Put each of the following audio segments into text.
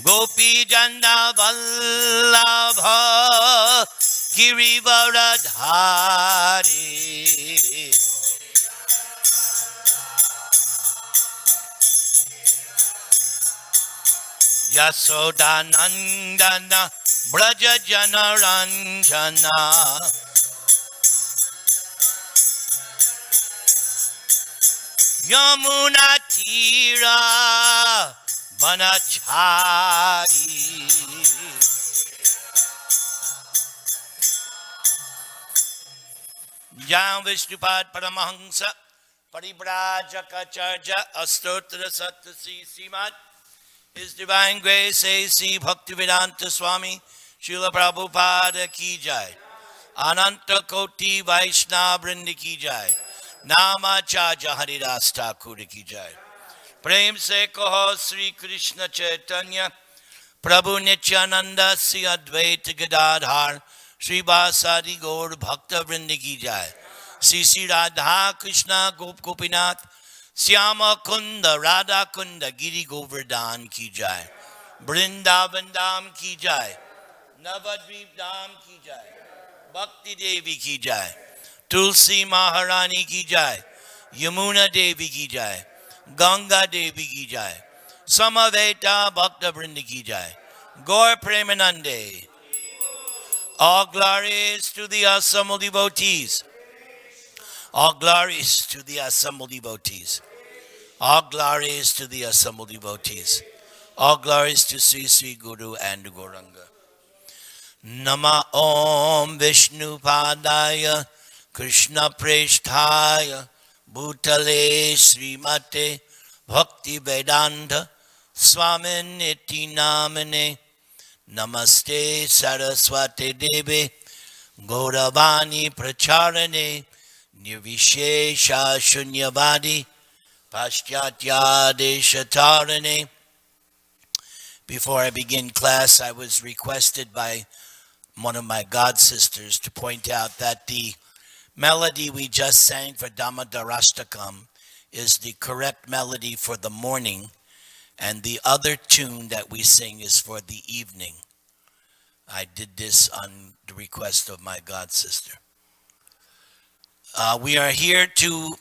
Gopi Jana Vallabha Girivaradhari Yasodanandana Braja Janaranjana Yamuna Tira Vanachari Jam Vishnupad Paramahansa Paribrajaka Astotra Sattasi Simat His Divine Grace A.C. Bhaktivedanta Swami Srila Prabhupada Ki Jai Ananta Koti Vaishnava Vrindi Ki Jai Nama Chaja Haridas Thakur Ki Jai Prem Se Kaho Sri Krishna Chaitanya Prabhu Nityananda Sri Advaita Gadadhar Sri Vasadi Gaur Bhakta Vrindi Ki Jai Sri Sri Radha Krishna Gop Gopinath Syama Kunda Radha Kunda Giri Govardhan Ki Jai Vrindavan Dham Ki Jai Navadvip Dham Ki Jai Bhakti Devi Ki Jai Tulsi Maharani Ki Jai Yamuna Devi Ki Jai Ganga Devi Ki Jai Samaveta Bhakta Vrinda Ki Jai Gaur Premanande. All glories to the assembled devotees. All glories to the assembled devotees. All glories to the assembled devotees. All glories to Sri Sri Guru and Gauranga. Nama Om Vishnu Padaya Krishna Preshthaya Bhutale Srimate Bhakti Vedanta Swamin Iti Namane Namaste Saraswati Devi Gauravani Pracharane Nirvishesha Shunyavadi Paschatya Deshatarane. Before I begin class, I was requested by one of my god sisters to point out that the melody we just sang for Damodarashtakam is the correct melody for the morning, and the other tune that we sing is for the evening. I did this on the request of my god sister. We are here to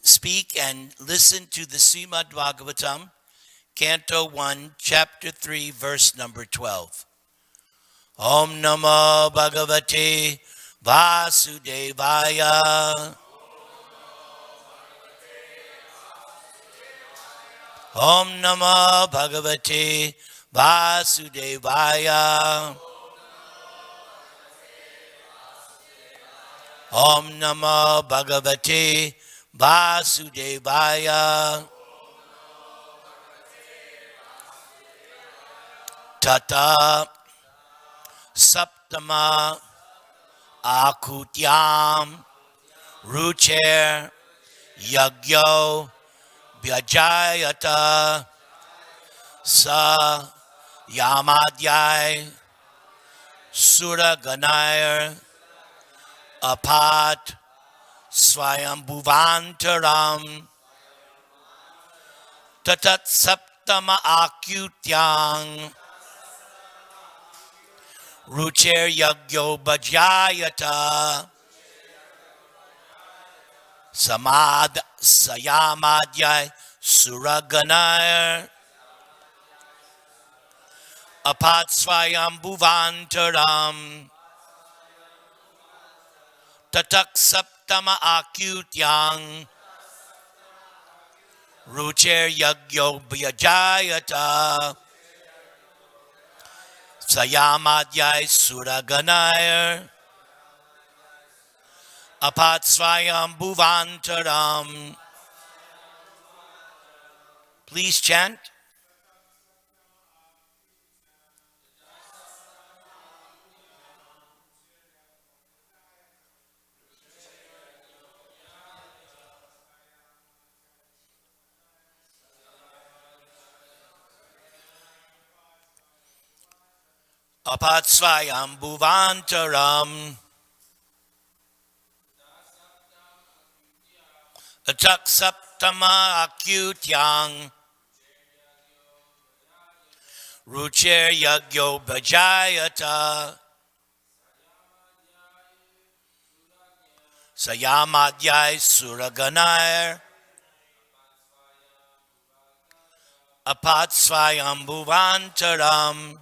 speak and listen to the Srimad Bhagavatam, Canto 1, Chapter 3, verse number 12. Om Namo Bhagavate Vasudevaya. Om Namo Bhagavate Vasudevaya. Om Namo Bhagavate Vasudevaya. Tata Saptama Akutyam Rucher Yagyo Vyajayata Sa Yamadhyay Suraganayar Apat Swayambhuvantaram Tatat Saptama Akutyam Rucher Yagyo Bhajayata Samad Sayamadhyay Suraganayar Apatsvayambhuvantaram Tatak Saptama Akutyang Rucher Yagyo Bhajayata Sayamadhyay Suraganayar Apatsvayambhuvantaram. Please chant. Apatsvayambhuvantaram Atak Saptama Akutyang Rucher Yagyo Bhajayata Sayamadhyay Suraganair Apatsvayambhuvantaram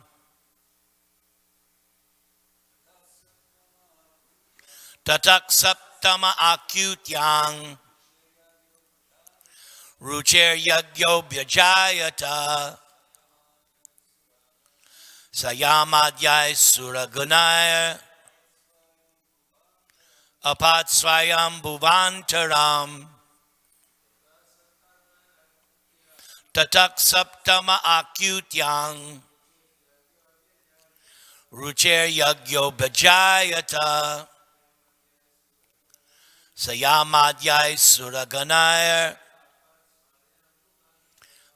Tatak Saptama Akyutyang Rucher Yagyo Bhajayata Sayamadhyay Suragunair Apatsvayambhuvantaram Tatak Saptama Akyutyang Rucher Yagyo Bhajayata Sayamadhyay Suraganair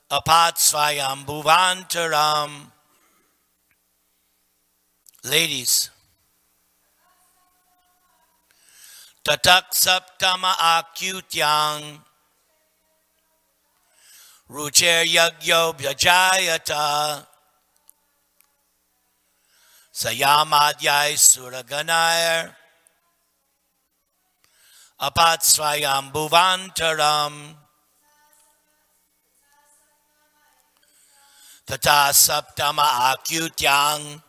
Apatsvayambhuvantaram. Ladies, Tatak Saptama Akyutyang Rucher Yagyo Bhajayata Sayamadhyay Suraganair Apatsvayambhuvantaram Tata Saptama Akyutyang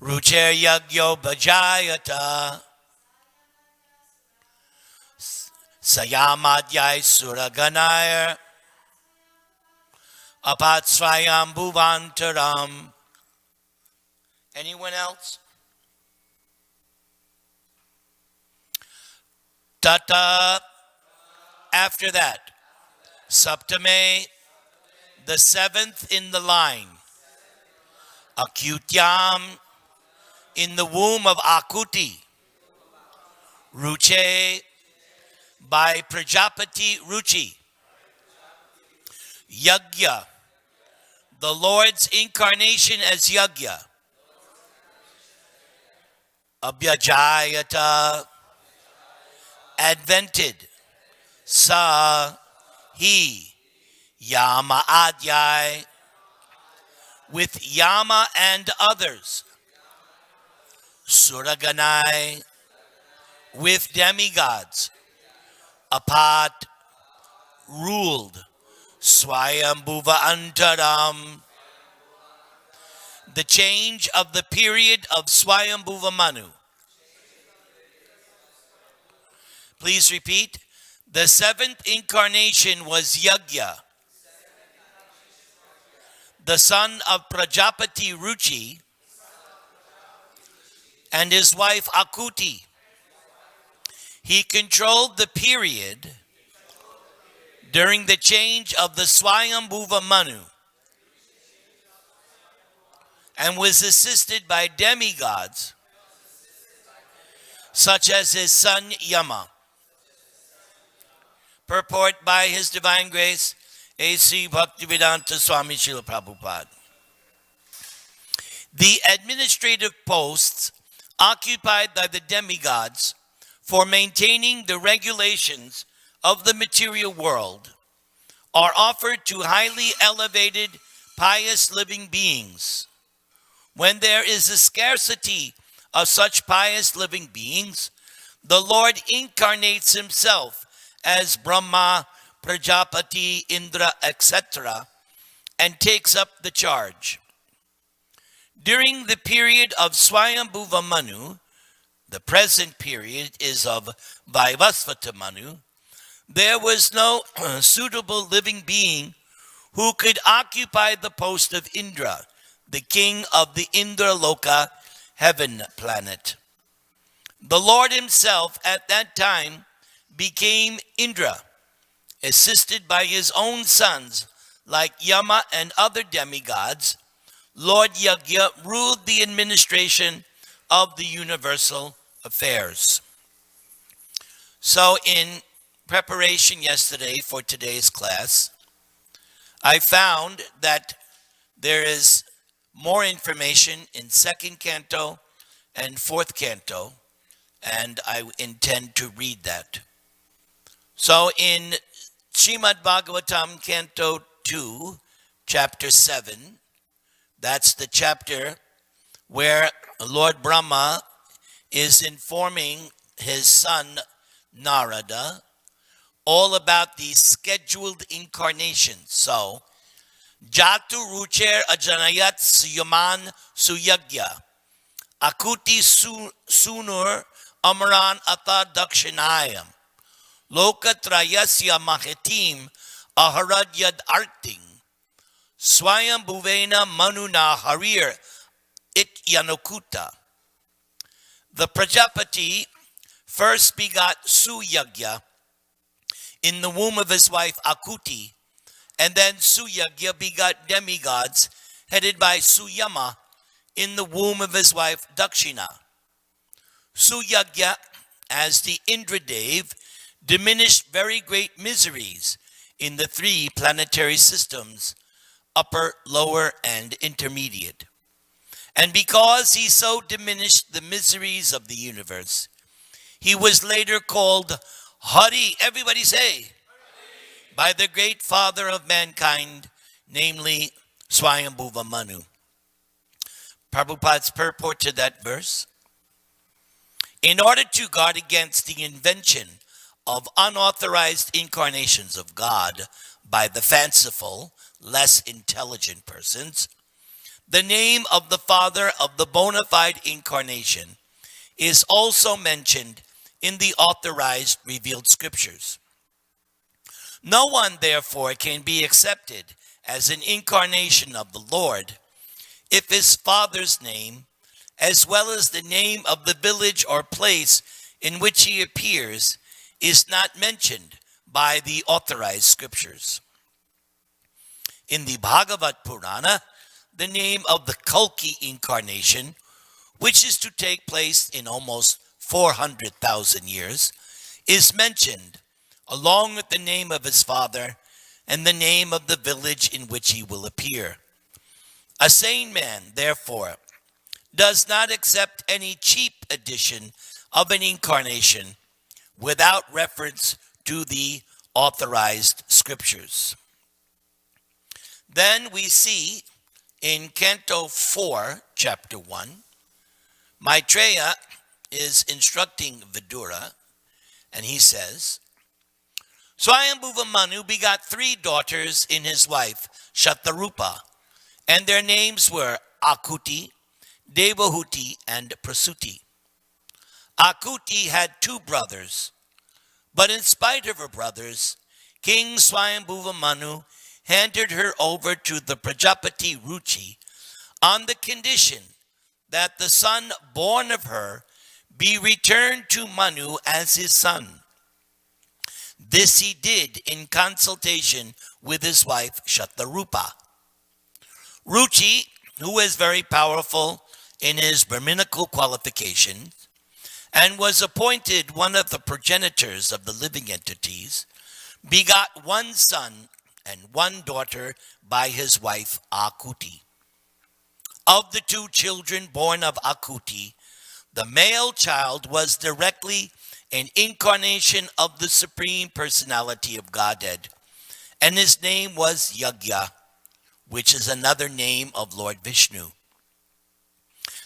Rucher Yagyo Bhajayata Sayamadhyay Suraganair Apatsvayambhuvantaram. Anyone else? Tata. After that, Saptame, the seventh in the line. Akyutyam, in the womb of Akuti. Ruche, by Prajapati Ruchi. Yagya, the Lord's incarnation as Yagya. Abhyajayata, advented. Sa, he. Yama Adyai, with Yama and others. Suraganai, with demigods. Apat, ruled. Swayambhuva Antaram, the change of the period of Swayambhuva Manu. Please repeat. The seventh incarnation was Yagya, the son of Prajapati Ruchi and his wife Akuti. He controlled the period during the change of the Swayambhuva Manu and was assisted by demigods such as his son Yama. Purport by His Divine Grace A.C. Bhaktivedanta Swami Srila Prabhupada. The administrative posts occupied by the demigods for maintaining the regulations of the material world are offered to highly elevated, pious living beings. When there is a scarcity of such pious living beings, the Lord incarnates himself as Brahma, Prajapati, Indra, etc., and takes up the charge. During the period of Swayambhuva Manu, the present period is of Vaivasvata Manu, there was no suitable living being who could occupy the post of Indra, the king of the Indraloka heaven planet. The Lord himself at that time became Indra, assisted by his own sons like Yama and other demigods. Lord Yagya ruled the administration of the universal affairs. So in preparation yesterday for today's class, I found that there is more information in second canto and fourth canto, and I intend to read that. So in Srimad Bhagavatam Canto 2, chapter 7. That's the chapter where Lord Brahma is informing his son Narada all about the scheduled incarnations. So, Jatu Rucher Ajanayat Suyaman Suyagya Akuti Sunur Amaran Ata Dakshinayam Lokatrayasya Mahetim Aharadyad Arting Swayam Bhuvena Manuna Harir It Yanokuta. The Prajapati first begot Suyagya in the womb of his wife Akuti, and then Suyagya begot demigods headed by Suyama in the womb of his wife Dakshina. Suyagya, as the Indradev, diminished very great miseries in the three planetary systems, upper, lower, and intermediate. And because he so diminished the miseries of the universe, he was later called Hari, everybody say, Hari, by the great father of mankind, namely Swayambhuva Manu. Prabhupada's purport to that verse: in order to guard against the invention of unauthorized incarnations of God by the fanciful, less intelligent persons, the name of the father of the bona fide incarnation is also mentioned in the authorized revealed scriptures. No one, therefore, can be accepted as an incarnation of the Lord if his father's name, as well as the name of the village or place in which he appears, is not mentioned by the authorized scriptures. In the Bhagavad Purana, the name of the Kalki incarnation, which is to take place in almost 400,000 years, is mentioned, along with the name of his father and the name of the village in which he will appear. A sane man, therefore, does not accept any cheap edition of an incarnation without reference to the authorized scriptures. Then we see in Canto 4, Chapter 1, Maitreya is instructing Vidura, and he says, Swayambhuva Manu begot 3 daughters in his wife Shatarupa, and their names were Akuti, Devahuti, and Prasuti. Akuti had 2 brothers, but in spite of her brothers, King Swayambhuva Manu handed her over to the Prajapati Ruchi on the condition that the son born of her be returned to Manu as his son. This he did in consultation with his wife Shatarupa. Ruchi, who was very powerful in his Brahminical qualifications and was appointed one of the progenitors of the living entities, begot 1 son and 1 daughter by his wife Akuti. Of the 2 children born of Akuti, the male child was directly an incarnation of the Supreme Personality of Godhead, and his name was Yagya, which is another name of Lord Vishnu.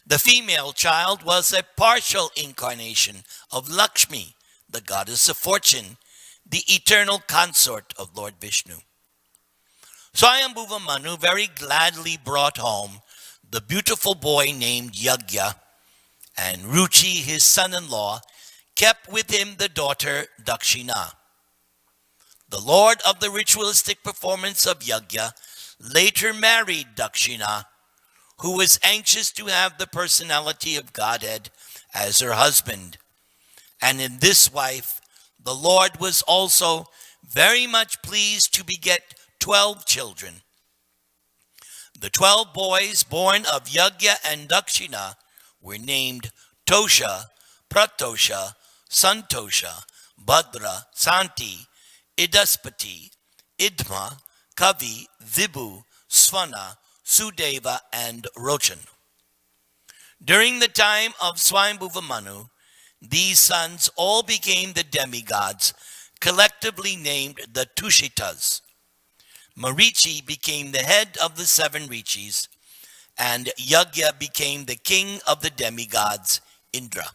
The female child was a partial incarnation of Lakshmi, the goddess of fortune, the eternal consort of Lord Vishnu. Swayambhuva Manu very gladly brought home the beautiful boy named Yagya, and Ruchi, his son-in-law, kept with him the daughter Dakshina. The lord of the ritualistic performance of Yagya later married Dakshina, who was anxious to have the personality of Godhead as her husband. And in this wife, the Lord was also very much pleased to beget 12 children. The 12 boys born of Yagya and Dakshina were named Tosha, Pratosha, Santosha, Bhadra, Santi, Idaspati, Idma, Kavi, Vibhu, Svana, Sudeva, and Rochan. During the time of Swayambhuva Manu, these sons all became the demigods, collectively named the Tushitas. Marichi became the head of the 7 Rishis, and Yagya became the king of the demigods, Indra.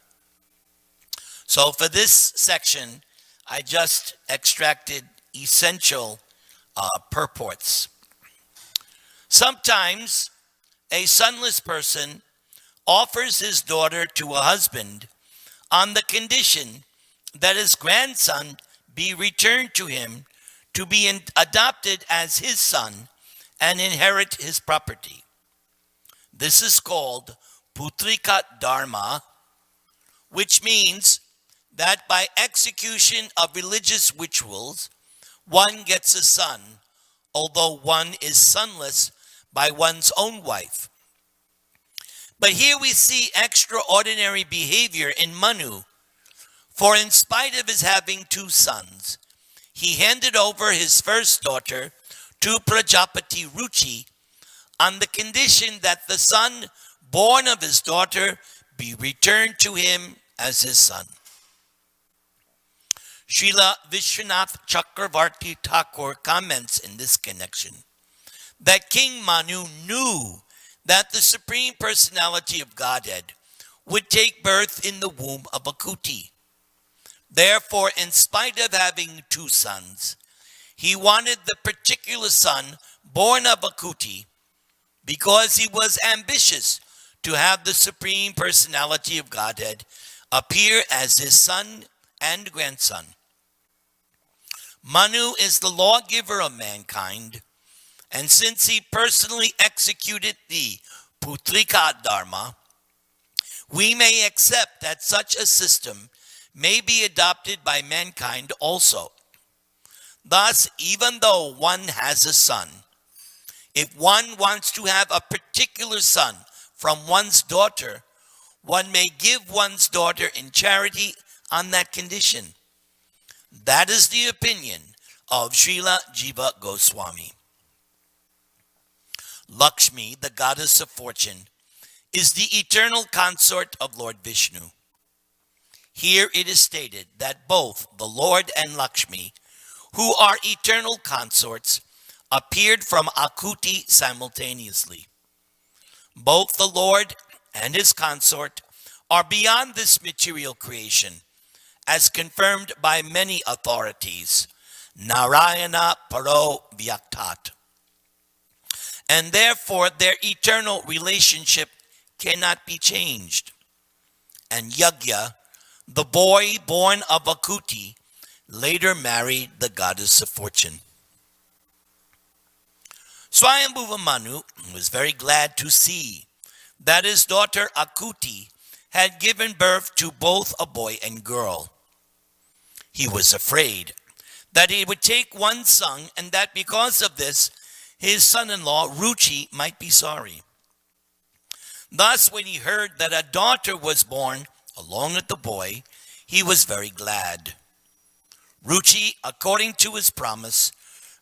So for this section, I just extracted essential purports. Sometimes a sonless person offers his daughter to a husband on the condition that his grandson be returned to him to be adopted as his son and inherit his property. This is called Putrika Dharma, which means that by execution of religious rituals, one gets a son, although one is sonless by one's own wife. But here we see extraordinary behavior in Manu, for in spite of his having 2 sons, he handed over his first daughter to Prajapati Ruchi on the condition that the son born of his daughter be returned to him as his son. Srila Vishwanath Chakravarti Thakur comments in this connection that King Manu knew that the Supreme Personality of Godhead would take birth in the womb of Akuti. Therefore, in spite of having 2 sons, he wanted the particular son born of Akuti because he was ambitious to have the Supreme Personality of Godhead appear as his son and grandson. Manu is the lawgiver of mankind, and since he personally executed the Putrika Dharma, we may accept that such a system may be adopted by mankind also. Thus, even though one has a son, if one wants to have a particular son from one's daughter, one may give one's daughter in charity on that condition. That is the opinion of Srila Jiva Goswami. Lakshmi, the goddess of fortune, is the eternal consort of Lord Vishnu. Here it is stated that both the Lord and Lakshmi, who are eternal consorts, appeared from Akuti simultaneously. Both the Lord and his consort are beyond this material creation, as confirmed by many authorities, Narayana Paro Vyaktat. And therefore their eternal relationship cannot be changed. And Yagya, the boy born of Akuti, later married the goddess of fortune. Swayambhuva Manu was very glad to see that his daughter Akuti had given birth to both a boy and girl. He was afraid that he would take one son and that because of this, his son-in-law Ruchi might be sorry. Thus, when he heard that a daughter was born along with the boy, he was very glad. Ruchi, according to his promise,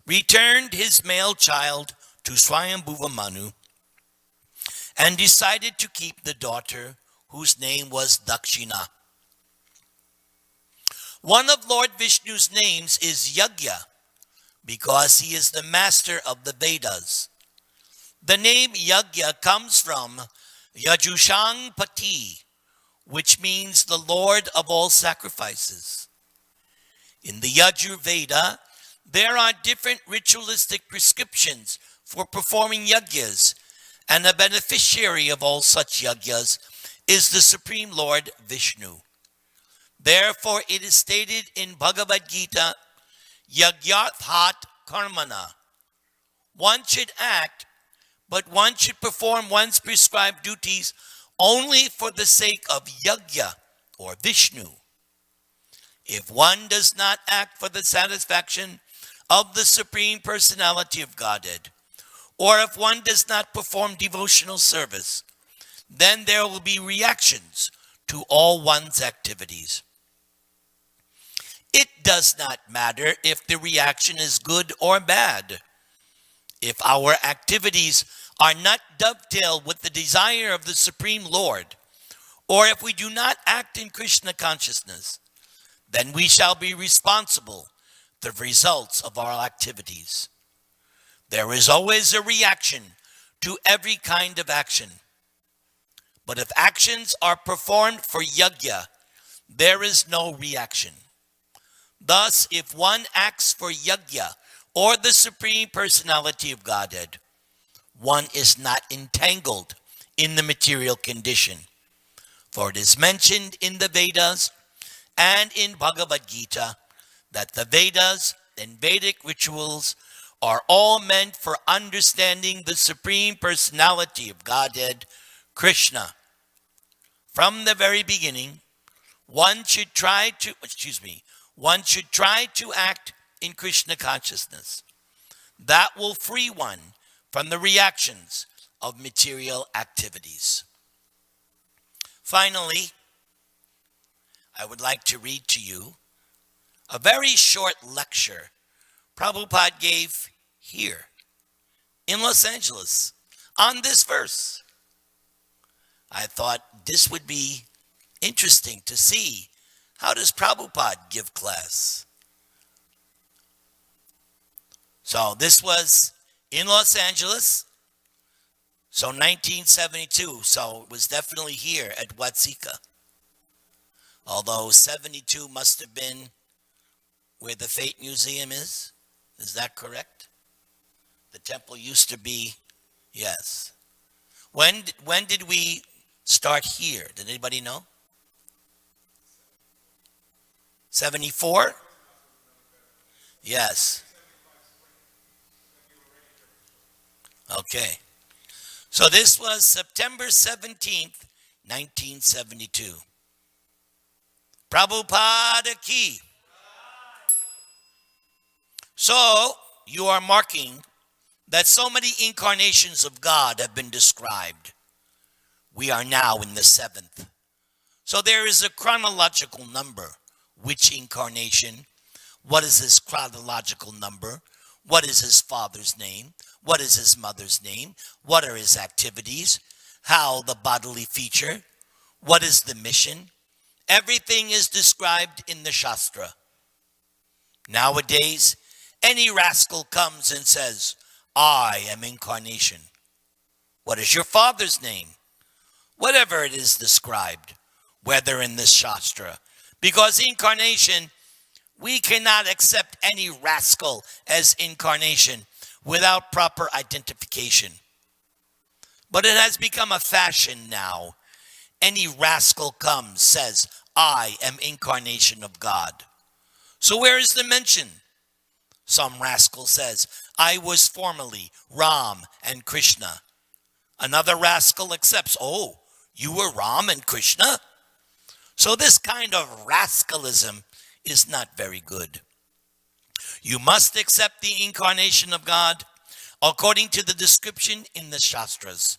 returned his male child to Swayambhuva Manu and decided to keep the daughter, whose name was Dakshina. One of Lord Vishnu's names is Yagya, because he is the master of the Vedas. The name Yagya comes from Yajushang Pati, which means the Lord of all sacrifices. In the Yajur Veda, there are different ritualistic prescriptions for performing yagyas, and the beneficiary of all such yagyas is the Supreme Lord Vishnu. Therefore, it is stated in Bhagavad Gita, Yagyarthat Karmana. One should act, but one should perform one's prescribed duties only for the sake of Yagya or Vishnu. If one does not act for the satisfaction of the Supreme Personality of Godhead, or if one does not perform devotional service, then there will be reactions to all one's activities. It does not matter if the reaction is good or bad. If our activities are not dovetailed with the desire of the Supreme Lord, or if we do not act in Krishna consciousness, then we shall be responsible for the results of our activities. There is always a reaction to every kind of action. But if actions are performed for yajna, there is no reaction. Thus, if one acts for yajna, or the Supreme Personality of Godhead, one is not entangled in the material condition. For it is mentioned in the Vedas and in Bhagavad Gita that the Vedas and Vedic rituals are all meant for understanding the Supreme Personality of Godhead, Krishna. From the very beginning, one should try to act in Krishna consciousness. That will free one from the reactions of material activities. Finally, I would like to read to you a very short lecture Prabhupada gave here in Los Angeles on this verse. I thought this would be interesting to see. How does Prabhupada give class? So this was in Los Angeles, so 1972, so it was definitely here at Watsika. Although 72 must have been where the Fate Museum is. Is that correct? The temple used to be, yes. When did we start here? Did anybody know? 74? Yes. Okay. So this was September 17th, 1972. Prabhupada ki. So you are marking that so many incarnations of God have been described. We are now in the 7th. So there is a chronological number. Which incarnation? What is his chronological number? What is his father's name? What is his mother's name? What are his activities? How the bodily feature? What is the mission? Everything is described in the Shastra. Nowadays, any rascal comes and says, I am incarnation. What is your father's name? Whatever it is described, whether in this Shastra. Because incarnation, we cannot accept any rascal as incarnation without proper identification. But it has become a fashion now. Any rascal comes, says, I am incarnation of God. So where is the mention? Some rascal says, I was formerly Ram and Krishna. Another rascal accepts, oh, you were Ram and Krishna? So this kind of rascalism is not very good. You must accept the incarnation of God according to the description in the Shastras.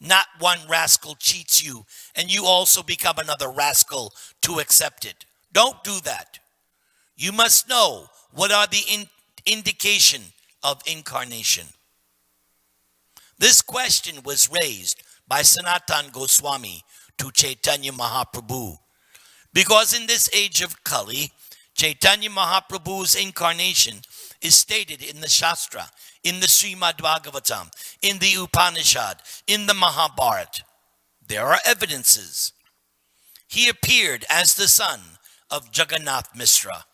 Not one rascal cheats you and you also become another rascal to accept it. Don't do that. You must know what are the indication of incarnation. This question was raised by Sanatan Goswami to Chaitanya Mahaprabhu. Because in this age of Kali, Chaitanya Mahaprabhu's incarnation is stated in the Shastra, in the Srimad Bhagavatam, in the Upanishad, in the Mahabharata. There are evidences. He appeared as the son of Jagannath Mishra,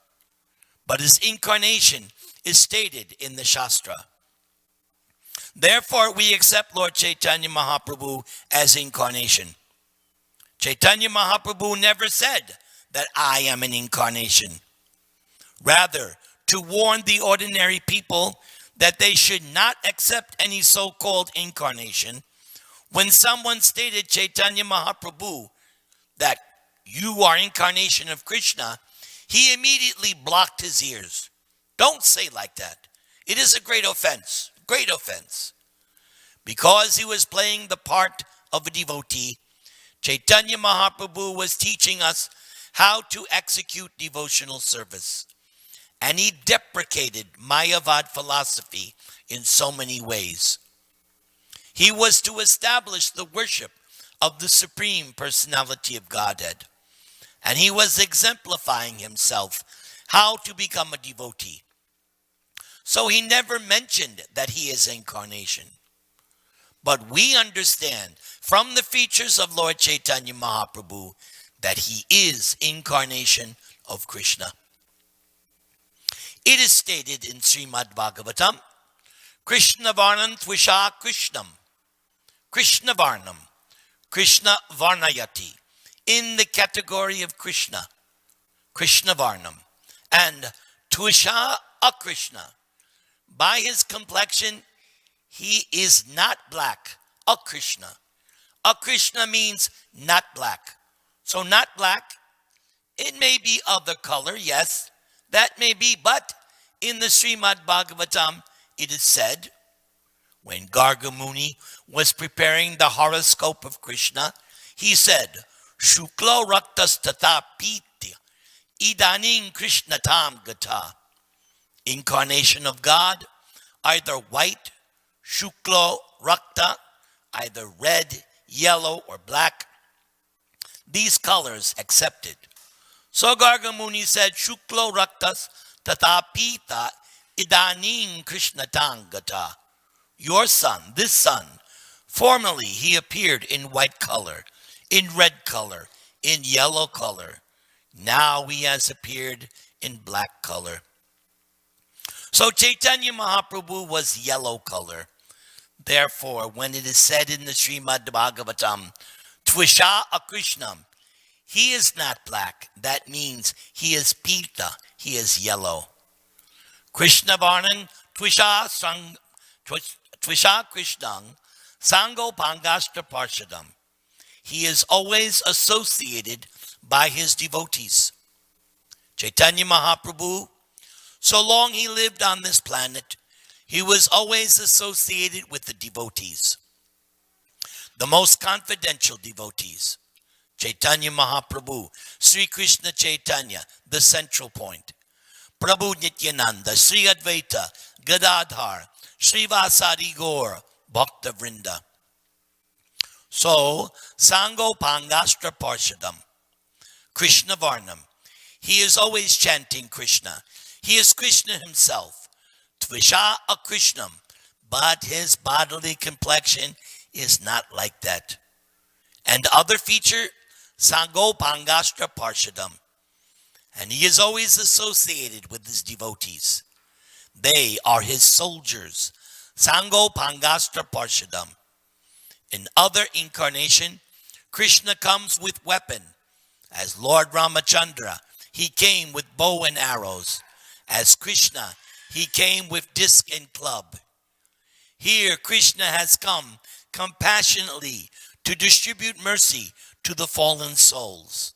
but his incarnation is stated in the Shastra. Therefore, we accept Lord Chaitanya Mahaprabhu as incarnation. Chaitanya Mahaprabhu never said that I am an incarnation. Rather, to warn the ordinary people that they should not accept any so-called incarnation, when someone stated Chaitanya Mahaprabhu that you are incarnation of Krishna, he immediately blocked his ears. Don't say like that. It is a great offense. Great offense. Because he was playing the part of a devotee, Chaitanya Mahaprabhu was teaching us how to execute devotional service. And he deprecated Mayavad philosophy in so many ways. He was to establish the worship of the Supreme Personality of Godhead. And he was exemplifying himself how to become a devotee. So he never mentioned that he is incarnation. But we understand from the features of Lord Chaitanya Mahaprabhu that he is incarnation of Krishna. It is stated in Srimad Bhagavatam, Krishna Varnam Tvisha Krishnam. Krishna Varnam. Krishna Varnayati. In the category of Krishna. Krishna Varnam. And Tvisha Akrishna. By his complexion, he is not black. Akrishna. Akrishna means not black. So not black. It may be of the color, yes. That may be, but in the Srimad Bhagavatam, it is said, when Garga Muni was preparing the horoscope of Krishna, he said, Shuklo Raktas Tata Piti Idaning Krishna Tam Gata. Incarnation of God, either white, Shuklo Rakta, either red, yellow, or black. These colors accepted. So Garga Muni said, Shuklo Raktas Tata Pita Idaning Krishna Tangata. Your son, this son, formerly he appeared in white color, in red color, in yellow color. Now he has appeared in black color. So Chaitanya Mahaprabhu was yellow color. Therefore, when it is said in the Srimad Bhagavatam, Tvisha Akrishnam, he is not black. That means he is pita, he is yellow. Krishna Varnan Tvisha Krishnang Sango Pangashta Parshadam. He is always associated by his devotees. Chaitanya Mahaprabhu, so long he lived on this planet, he was always associated with the devotees. The most confidential devotees. Chaitanya Mahaprabhu, Sri Krishna Chaitanya, the central point. Prabhu Nityananda, Sri Advaita, Gadadhar, Srivasadi Gaur, Bhakta Vrinda. So, Sango Pangastra Parshadam, Krishna Varnam. He is always chanting Krishna. He is Krishna himself. Tvisha Akrishnam. But his bodily complexion is not like that. And the other feature, Sango Pangastra Parshadam. And he is always associated with his devotees. They are his soldiers. Sango Pangastra Parshadam. In other incarnation, Krishna comes with weapon. As Lord Ramachandra, he came with bow and arrows. As Krishna, he came with disc and club. Here, Krishna has come compassionately to distribute mercy to the fallen souls.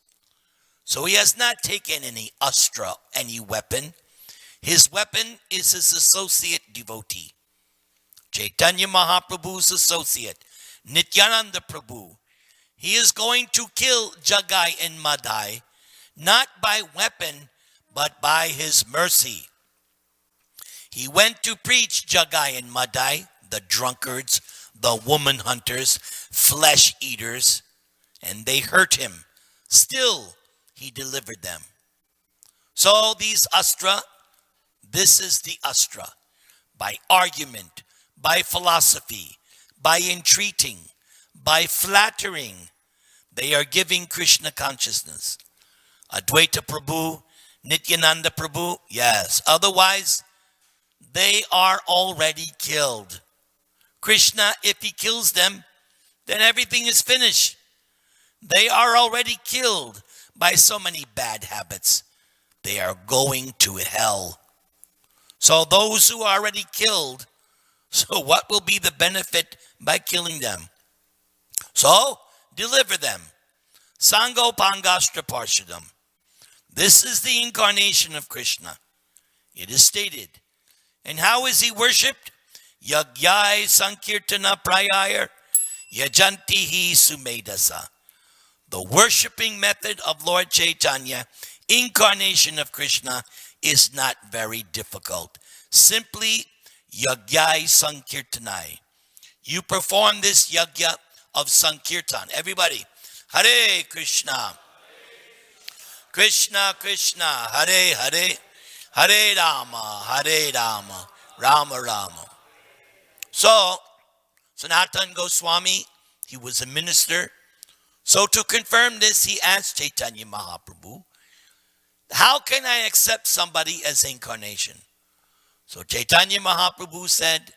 So he has not taken any astra, any weapon. His weapon is his associate devotee. Chaitanya Mahaprabhu's associate, Nityananda Prabhu. He is going to kill Jagai and Madai, not by weapon, but by his mercy. He went to preach Jagai and Madai, the drunkards, the woman hunters, flesh eaters, and they hurt him. Still, he delivered them. So these astra, this is the astra. By argument, by philosophy, by entreating, by flattering, they are giving Krishna consciousness. Advaita Prabhu, Nityananda Prabhu, yes. Otherwise, they are already killed. Krishna, if he kills them, then everything is finished. They are already killed by so many bad habits. They are going to hell. So those who are already killed, so what will be the benefit by killing them? So, deliver them. Sango Pangastra Parshadam. This is the incarnation of Krishna. It is stated. And how is he worshipped? Yagyai Sankirtana Prayayar Yajantihi Sumedasa. The worshipping method of Lord Chaitanya, incarnation of Krishna, is not very difficult. Simply Yagyai Sankirtanai. You perform this yagya of Sankirtan. Everybody, Hare Krishna. Krishna Krishna, Hare Hare, Hare Rama, Rama Rama. So, Sanatana Goswami, he was a minister. So to confirm this, he asked Chaitanya Mahaprabhu, how can I accept somebody as incarnation? So Chaitanya Mahaprabhu said,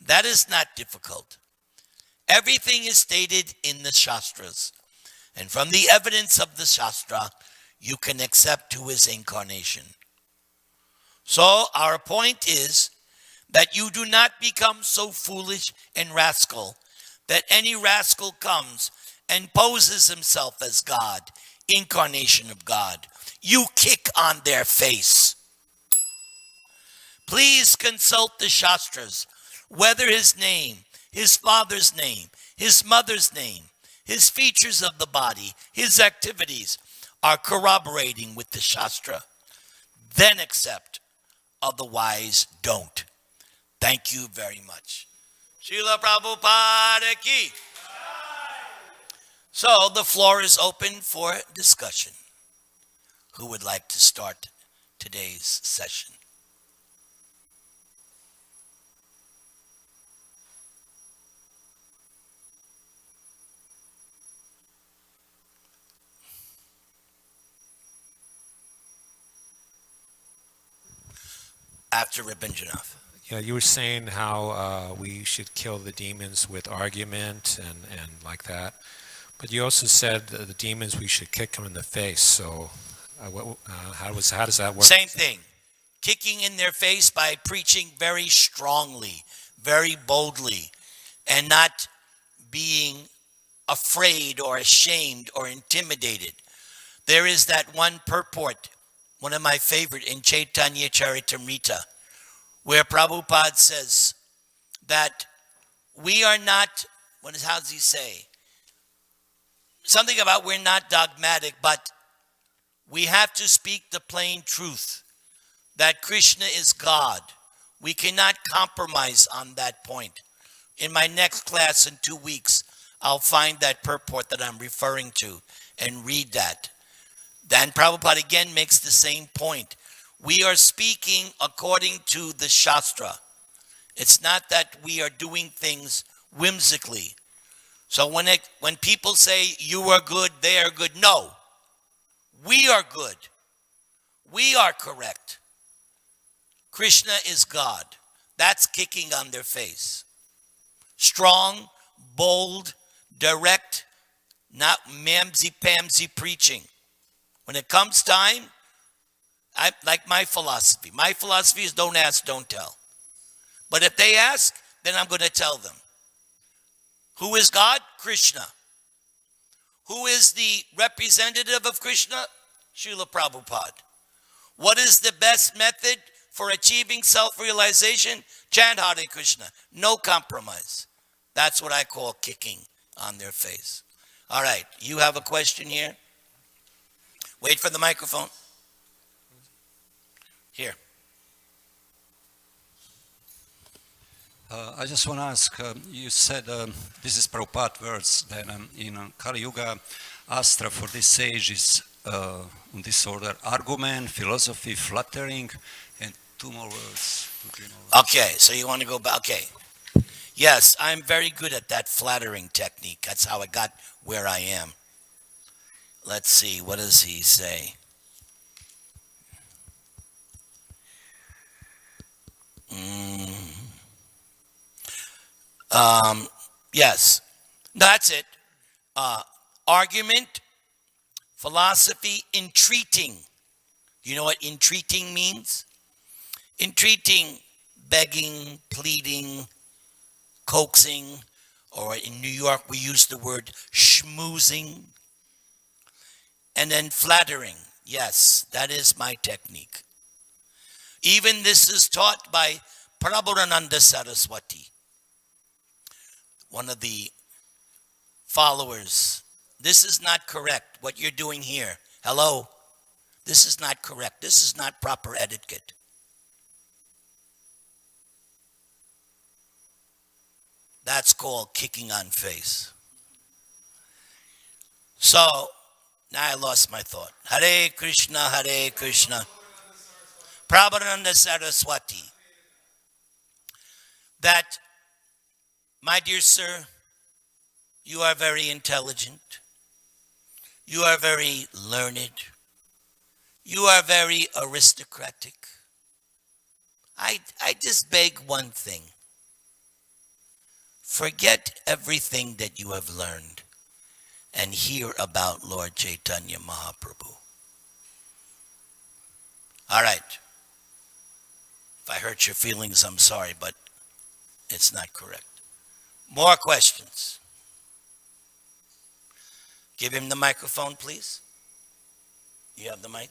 that is not difficult. Everything is stated in the Shastras. And from the evidence of the Shastra, you can accept who is incarnation. So our point is that you do not become so foolish and rascal that any rascal comes and poses himself as God, incarnation of God. You kick on their face. Please consult the Shastras, whether his name, his father's name, his mother's name, his features of the body, his activities are corroborating with the Shastra. Then accept, otherwise don't. Thank you very much. Srila Prabhupada ki. So the floor is open for discussion. Who would like to start today's session? After Rabindranath. Yeah, you were saying how we should kill the demons with argument and like that. But you also said that the demons, we should kick them in the face. So how does that work? Same thing. Kicking in their face by preaching very strongly, very boldly, and not being afraid or ashamed or intimidated. There is that one purport, one of my favorite, in Chaitanya Charitamrita, where Prabhupada says that we are not, how does he say? Something about we're not dogmatic, but we have to speak the plain truth that Krishna is God. We cannot compromise on that point. In my next class in 2 weeks, I'll find that purport that I'm referring to and read that. Then Prabhupada again makes the same point. We are speaking according to the Shastra. It's not that we are doing things whimsically. So when people say you are good, they are good, no. We are good. We are correct. Krishna is God. That's kicking on their face. Strong, bold, direct, not mamsy-pamsy preaching. When it comes time, I like my philosophy. My philosophy is don't ask, don't tell. But if they ask, then I'm going to tell them. Who is God? Krishna. Who is the representative of Krishna? Srila Prabhupada. What is the best method for achieving self-realization? Chant Hare Krishna. No compromise. That's what I call kicking on their face. All right, you have a question here? Wait for the microphone. Here. I just want to ask, you said, this is Prabhupada words, that in Kali Yuga, Astra for this sage is in this order, argument, philosophy, flattering, and 2 more words. Okay, so you want to go back, okay. Yes, I'm very good at that flattering technique. That's how I got where I am. Let's see, what does he say? Yes, that's it. Argument, philosophy, entreating. You know what entreating means? Entreating, begging, pleading, coaxing, or in New York we use the word schmoozing. And then flattering. Yes, that is my technique. Even this is taught by Prabhurananda Saraswati, one of the followers. This is not correct, what you're doing here. Hello? This is not correct. This is not proper etiquette. That's called kicking on face. So, now I lost my thought. Hare Krishna, Hare Krishna. Prabhupada Saraswati. that, my dear sir, you are very intelligent, you are very learned, you are very aristocratic. I just beg one thing. Forget everything that you have learned and hear about Lord Chaitanya Mahaprabhu. All right. If I hurt your feelings, I'm sorry, but it's not correct. More questions. Give him the microphone, please. You have the mic?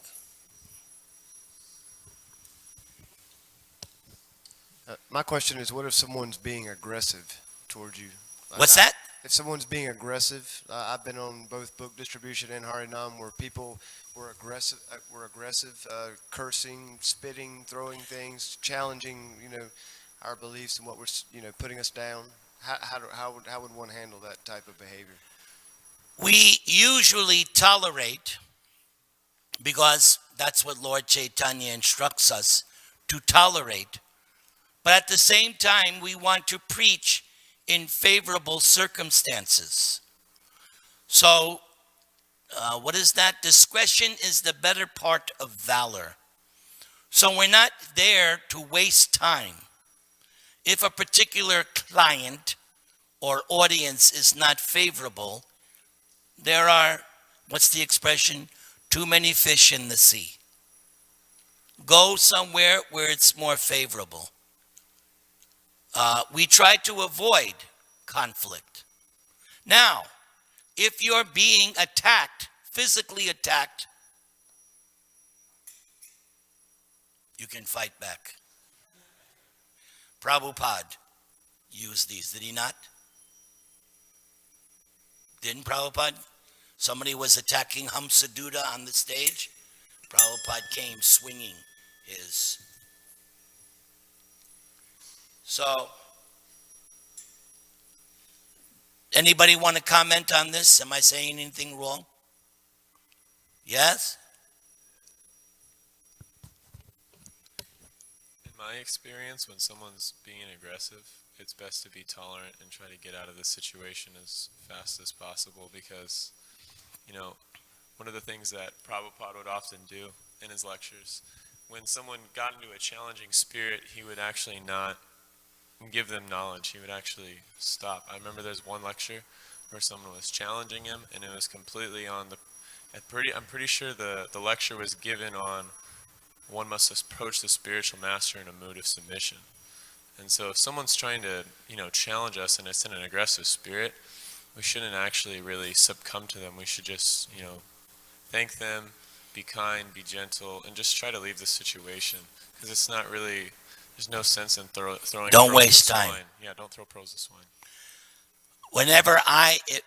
My question is, what if someone's being aggressive towards you? What's that? If someone's being aggressive, I've been on both book distribution and Harinam where people were aggressive, cursing, spitting, throwing things, challenging, our beliefs and what we're, putting us down. How would one handle that type of behavior? We usually tolerate, because that's what Lord Chaitanya instructs us to tolerate. But at the same time, we want to preach in favorable circumstances. So, what is that? Discretion is the better part of valor. So we're not there to waste time. If a particular client or audience is not favorable, there are, what's the expression? Too many fish in the sea. Go somewhere where it's more favorable. We try to avoid conflict. Now, if you're being attacked, physically attacked, you can fight back. Prabhupada used these, did he not? Didn't Prabhupada? Somebody was attacking Hamsaduta on the stage. Prabhupada came swinging his. So, anybody want to comment on this? Am I saying anything wrong? Yes? In my experience, when someone's being aggressive, it's best to be tolerant and try to get out of the situation as fast as possible because, one of the things that Prabhupada would often do in his lectures, when someone got into a challenging spirit, he would actually not give them knowledge. He would actually stop. I remember there's one lecture where someone was challenging him, and it was completely on I'm pretty sure the lecture was given on one must approach the spiritual master in a mood of submission. And so if someone's trying to, challenge us and it's in an aggressive spirit, we shouldn't actually really succumb to them. We should just, thank them, be kind, be gentle, and just try to leave the situation. Because it's not really, there's no sense in throwing Don't pearls waste of time. swine. Yeah, don't throw pearls of swine. Whenever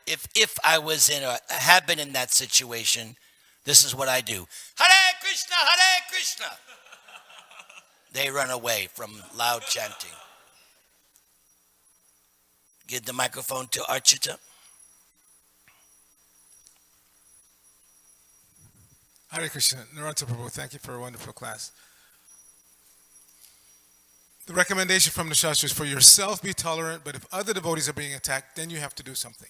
if I was have been in that situation, this is what I do. Hare Krishna, Hare Krishna. They run away from loud chanting. Give the microphone to Archita. Hare Krishna. Nirantara Prabhu, thank you for a wonderful class. The recommendation from the Shastra is for yourself be tolerant, but if other devotees are being attacked, then you have to do something.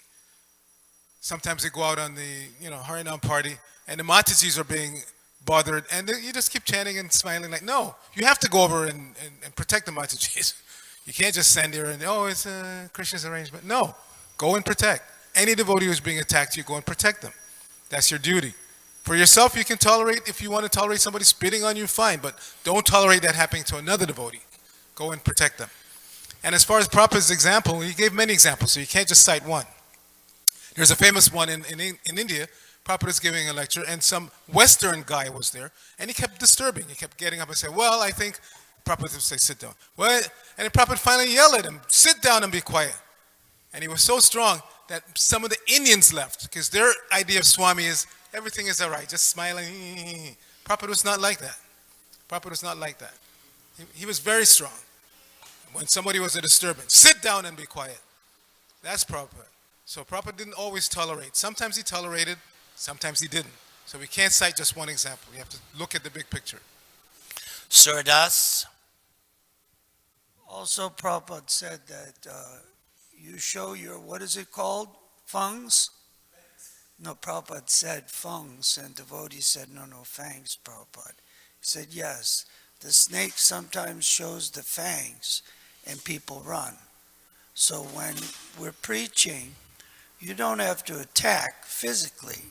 Sometimes they go out on the Harinam party, and the Matajis are being bothered, and you just keep chanting and smiling like, no, you have to go over and protect the Matajis. You can't just stand there and, it's Krishna's arrangement. No, go and protect. Any devotee who's being attacked, you go and protect them. That's your duty. For yourself, you can tolerate, if you want to tolerate somebody spitting on you, fine, but don't tolerate that happening to another devotee. Go and protect them. And as far as Prabhupada's example, he gave many examples, so you can't just cite one. There's a famous one in India. Prabhupada's giving a lecture, and some Western guy was there, and he kept disturbing. He kept getting up and saying, well, I think, Prabhupada would say, sit down. Well, and then Prabhupada finally yelled at him, sit down and be quiet. And he was so strong that some of the Indians left, because their idea of Swami is, everything is all right, just smiling. Prabhupada was not like that. Prabhupada was not like that. He was very strong. When somebody was a disturbance, sit down and be quiet. That's Prabhupada. So Prabhupada didn't always tolerate. Sometimes he tolerated, sometimes he didn't. So we can't cite just one example. You have to look at the big picture. Surdas. Also, Prabhupada said that you show your, what is it called? Fungs? No, Prabhupada said fungs, and devotees said, no, fangs, Prabhupada. He said, yes, the snake sometimes shows the fangs, and people run. So when we're preaching, you don't have to attack physically,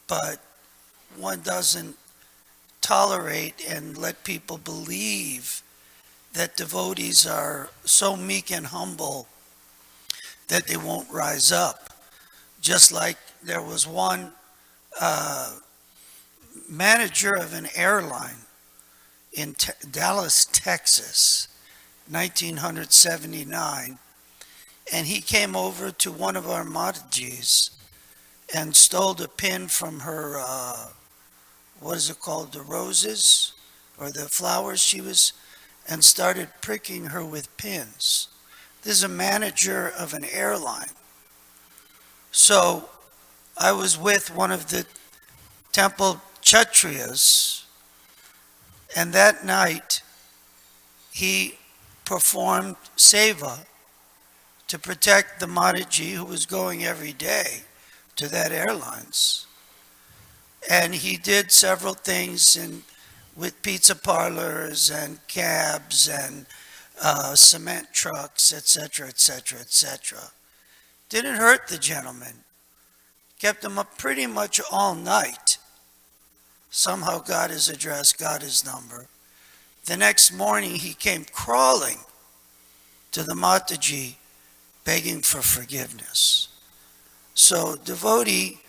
but one doesn't tolerate and let people believe that devotees are so meek and humble that they won't rise up. Just like there was one manager of an airline in Dallas, Texas, 1979, and he came over to one of our Matajis and stole a pin from her, what is it called, the roses or the flowers she was, and started pricking her with pins. This is a manager of an airline. So I was with one of the temple Kshatriyas, and that night he performed seva to protect the Mataji who was going every day to that airlines. And he did several things with pizza parlors and cabs and cement trucks, etc., etc., etc. Didn't hurt the gentleman. Kept him up pretty much all night. Somehow got his address, got his number. The next morning he came crawling to the Mataji begging for forgiveness. So devotee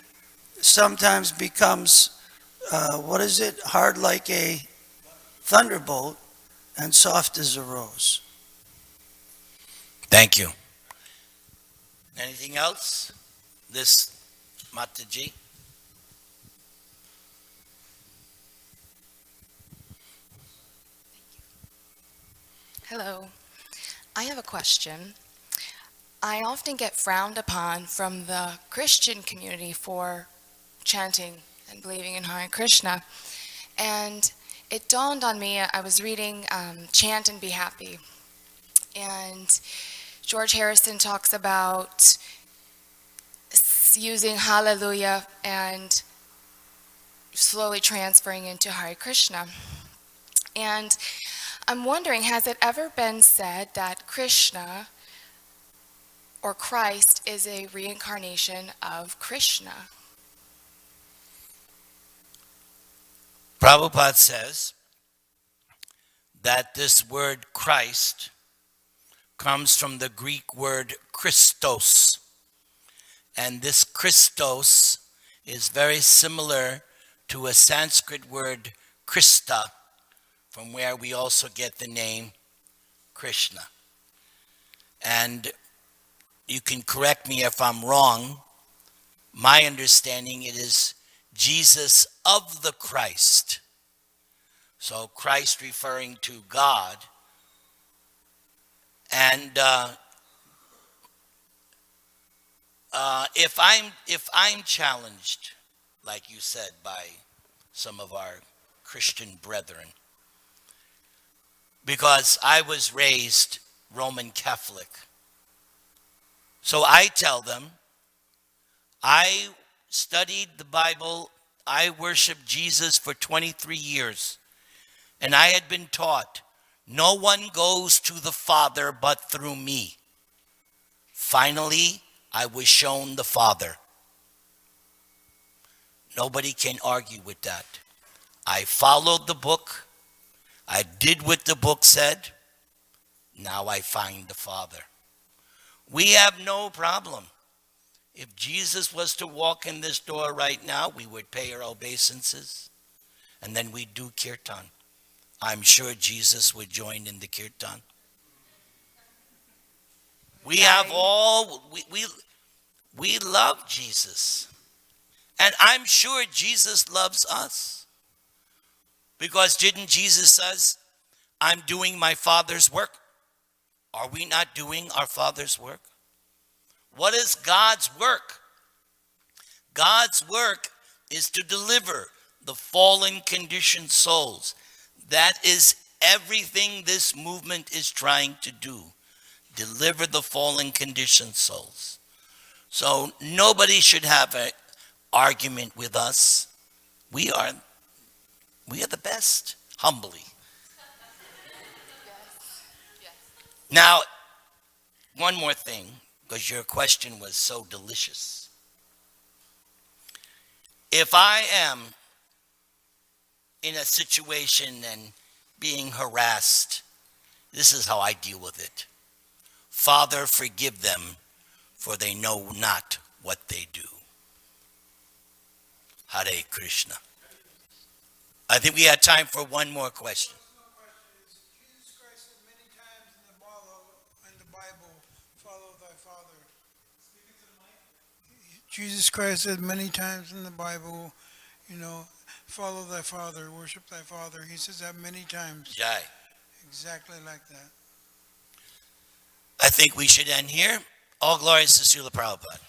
sometimes becomes, hard like a thunderbolt and soft as a rose. Thank you. Anything else? This Mataji? Hello. I have a question. I often get frowned upon from the Christian community for chanting and believing in Hare Krishna. And it dawned on me, I was reading Chant and Be Happy. And George Harrison talks about using Hallelujah and slowly transferring into Hare Krishna. And I'm wondering, has it ever been said that Krishna or Christ is a reincarnation of Krishna? Prabhupada says that this word Christ comes from the Greek word Christos. And this Christos is very similar to a Sanskrit word Krista, from where we also get the name Krishna. And you can correct me if I'm wrong. My understanding, it is Jesus of the Christ. So Christ referring to God. And if I'm challenged, like you said, by some of our Christian brethren, because I was raised Roman Catholic, so I tell them, I studied the Bible, I worshiped Jesus for 23 years, and I had been taught, no one goes to the Father but through me. Finally, I was shown the Father. Nobody can argue with that. I followed the book. I did what the book said. Now I find the Father. We have no problem. If Jesus was to walk in this door right now, we would pay our obeisances, and then we'd do kirtan. I'm sure Jesus would join in the kirtan. We have all, we love Jesus. And I'm sure Jesus loves us. Because didn't Jesus says, I'm doing my Father's work? Are we not doing our Father's work? What is God's work? God's work is to deliver the fallen conditioned souls. That is everything this movement is trying to do. Deliver the fallen conditioned souls. So nobody should have an argument with us. We are the best, humbly. Now, one more thing, because your question was so delicious. If I am in a situation and being harassed, this is how I deal with it. Father, forgive them, for they know not what they do. Hare Krishna. I think we had time for one more question. Jesus Christ said many times in the Bible, follow thy Father. Jesus Christ said many times in the Bible, follow thy Father, worship thy Father. He says that many times. Jai. Exactly like that. I think we should end here. All glories to Srila Prabhupada.